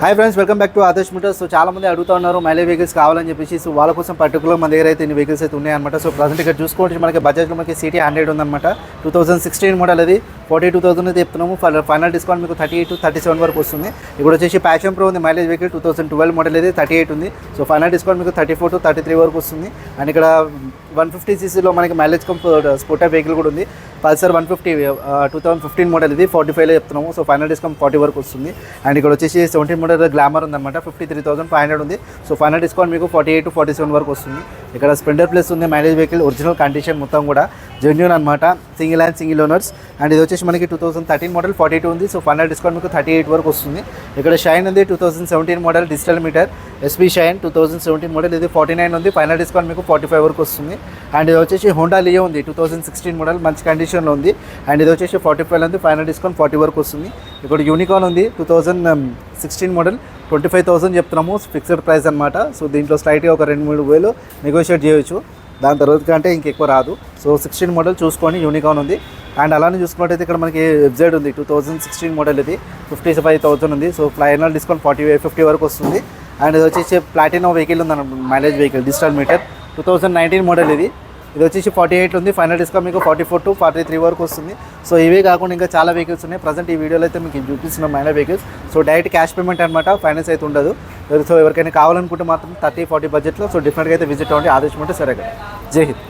Hi friends, welcome back to Adarsh Motors. So చాలా మంది అడుగుతూ ఉన్నారు మైలేజ్ వెహికల్స్ కావాలని చెప్పేసి. సో వాళ్ళ కోసం పర్టికులర్ మన దగ్గర అయితే ఇన్ని వెహికల్స్ అయితే ఉన్నాయన్నమాట. సో ప్రజెంట్ ఇక్కడ చూసుకోవచ్చు మనకి బజాజ్లో మనకి సిటీ 100 ఉందన్నమాట. 2016 మోడల్ అది 42,000 అయితే చెప్తున్నాము. ఫైనల్ డిస్కౌంట్ మీకు 38 to 37 వరకు వస్తుంది. ఇప్పుడు వచ్చేసి ప్యాషన్ ప్రో ఉంది మైలేజ్ వెహికల్ 2012 మోడల్ అయితే 38 ఉంది. సో ఫైనల్ డిస్కౌంట్ మీకు 34 to 33 వరకు వస్తుంది. అండ్ ఇక్కడ 150cc మనకి మైలేజ్ స్పోర్టర్ వెహికల్ కూడా ఉంది. పల్సర్ 150 2015 మోడల్ ఇది 45లో చెప్తున్నాము. సో ఫైనల్ డిస్కౌంట్ 40 వరకు వస్తుంది. అండ్ ఇక్కడ వచ్చేసి 17 మోడల్ గ్లామర్ ఉందన్నమాట, 53,500 ఉంది. సో ఫైనల్ డిస్కౌంట్ మీకు 48 to 47 వరకు వస్తుంది. ఇక్కడ స్ప్లెండర్ ప్లస్ ఉంది మైలేజ్ వెహికల్, ఒరిజినల్ కండిషన్ మొత్తం కూడా జెన్యూన్ అనమాట, single and single owners. And ఇది వచ్చేసి మనకి 2013 మోడల్ 42 ఉంది. సో ఫైనల్ డిస్కౌంట్ మీకు 38 వరకు వస్తుంది. ఇక్కడ షైన్ ఉంది 2017 model digital meter SP shine 2017 model ఇది 49 ఉంది. ఫైనల్ డిస్కౌంట్ మీకు 45 వరకు వస్తుంది. అండ్ ఇది వచ్చేసి హోండా లియో ఉంది 2016 మోడల్ మంచి కండిషన్లో ఉంది. అండ్ ఇది వచ్చేసి 45 ఉంది. ఫైనల్ డిస్కౌంట్ 40 వరకు వస్తుంది. ఇక్కడ యూనికార్న్ ఉంది 2016 మోడల్ 25,000 చెప్తున్నాము, ఫిక్స్డ్ ప్రైస్ అనమాట. సో దీంట్లో స్లైట్గా ఒక 2-3 వేలు నెగోషియేట్ చేయొచ్చు, దాని తర్వాత కంటే ఇంకెక్కువ రాదు. సో 16 మోడల్ చూసుకొని యూనికార్న్ ఉంది. అండ్ అలానే చూసుకున్నట్టయితే ఇక్కడ మనకి ఎఫ్జెడ్ ఉంది 2016 మోడల్ ఇది 55,000 ఉంది. సో ఫైనల్ డిస్కౌంట్ 50 వరకు వస్తుంది. అండ్ ఇది వచ్చేసి ప్లాటినా వెహికల్ ఉంది mileage vehicle digital meter 2019 model ఇది వచ్చేసి 48 ఉంది. ఫైనల్ డిస్కౌంట్ మీకు 44 to 43 వరకు వస్తుంది. సో ఇవే కాకుండా ఇంకా చాలా వెహికల్స్ ఉన్నాయి. ప్రజెంట్ ఈ వీడియోలో అయితే మీకు చూపిస్తున్న mileage vehicles. So direct cash payment అనమాట, ఫైనాన్స్ అయితే ఉండదు. సో ఎవరికైనా కావాలనుకుంటే మాత్రం 30-40 బడ్జెట్లో సో డెఫినెట్గా అయితే విజిట్ అవ్వండి ఆదర్శ్ మోటార్స్. సరే, జై హింద్.